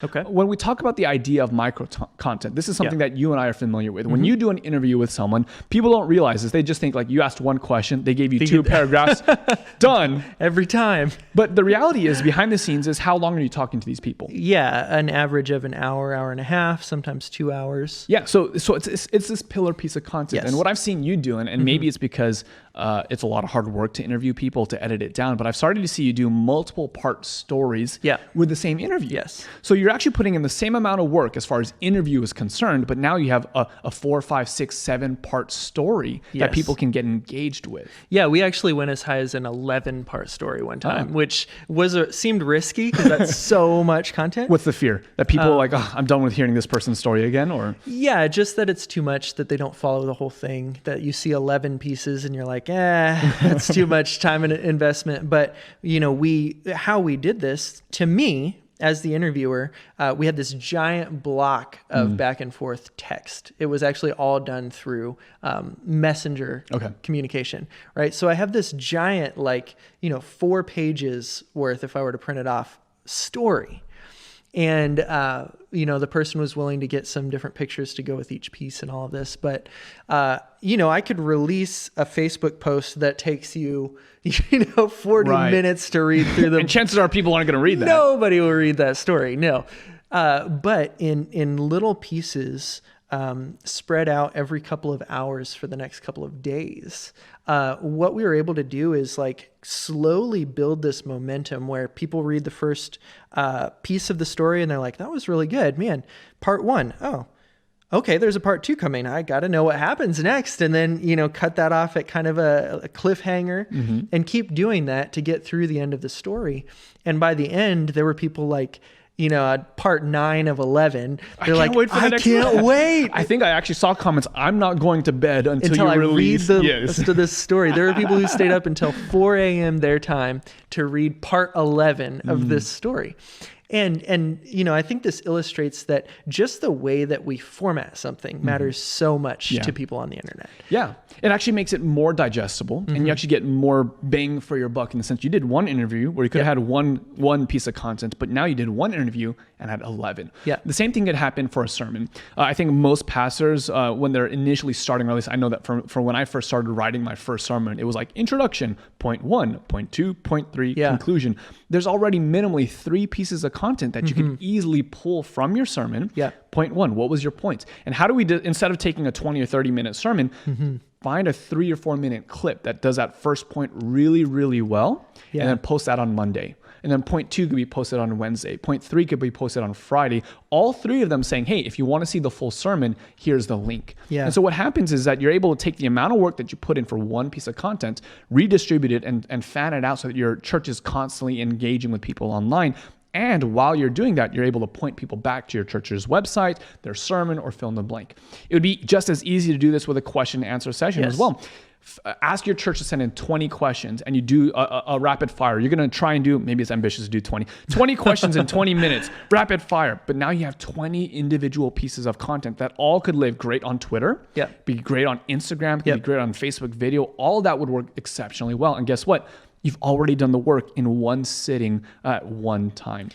Okay. When we talk about the idea of content, this is something that you and I are familiar with. When you do an interview with someone, people don't realize this. They just think like you asked one question, they gave you 2 paragraphs, done. Every time. But the reality is behind the scenes is how long are you talking to these people? Yeah, an average of an hour, hour and a half, sometimes 2 hours. Yeah, so it's this pillar piece of content. Yes. And what I've seen you do, and maybe it's because it's a lot of hard work to interview people, to edit it down, but I've started to see you do multiple part stories with the same interview. Yes. So you're actually putting in the same amount of work as far as interview is concerned, but now you have a 4, 5, 6, 7 part story that people can get engaged with. Yeah, we actually went as high as an 11-part story one time, which seemed risky because that's so much content. What's the fear? That people are like, oh, I'm done with hearing this person's story again? Or just that it's too much, that they don't follow the whole thing, that you see 11 pieces and you're like, it's too much time and investment. But, how we did this, to me, as the interviewer, we had this giant block of back and forth text. It was actually all done through messenger communication, right? So I have this giant, 4 pages worth, if I were to print it off, story. And, the person was willing to get some different pictures to go with each piece and all of this. But, I could release a Facebook post that takes you, 40 minutes to read through them. And chances are people aren't going to read that. Nobody will read that story. No. But in little pieces, spread out every couple of hours for the next couple of days, what we were able to do is slowly build this momentum where people read the first piece of the story and they're like, that was really good, man. Part 1. Oh, okay. There's a part 2 coming. I got to know what happens next. And then, cut that off at kind of a cliffhanger and keep doing that to get through the end of the story. And by the end, there were people part 9 of 11. They're like, I can't wait. I think I actually saw comments, I'm not going to bed until you release the rest of this story. There are people who stayed up until 4 a.m. their time to read part 11 of this story. And I think this illustrates that just the way that we format something matters so much to people on the internet. Yeah. It actually makes it more digestible and you actually get more bang for your buck in the sense you did one interview where you could have had one piece of content, but now you did one interview and had 11. Yeah. The same thing could happen for a sermon. I think most pastors, when they're initially starting, or at least I know that from when I first started writing my first sermon, it was like introduction, point 1, point 2, point 3, conclusion. There's already minimally 3 pieces of content that you can easily pull from your sermon. Yeah. Point 1, what was your point? And how do we, instead of taking a 20 or 30 minute sermon, find a 3 or 4 minute clip that does that first point really, really well, and then post that on Monday. And then point 2 could be posted on Wednesday. Point 3 could be posted on Friday. All 3 of them saying, hey, if you want to see the full sermon, here's the link. Yeah. And so what happens is that you're able to take the amount of work that you put in for one piece of content, redistribute it and fan it out so that your church is constantly engaging with people online. And while you're doing that, you're able to point people back to your church's website, their sermon, or fill in the blank. It would be just as easy to do this with a question and answer session as well. Ask your church to send in 20 questions and you do a rapid fire. You're going to try and do, maybe it's ambitious to do 20 questions in 20 minutes, rapid fire. But now you have 20 individual pieces of content that all could live great on Twitter, be great on Instagram, be great on Facebook video. All of that would work exceptionally well. And guess what? You've already done the work in one sitting at one time.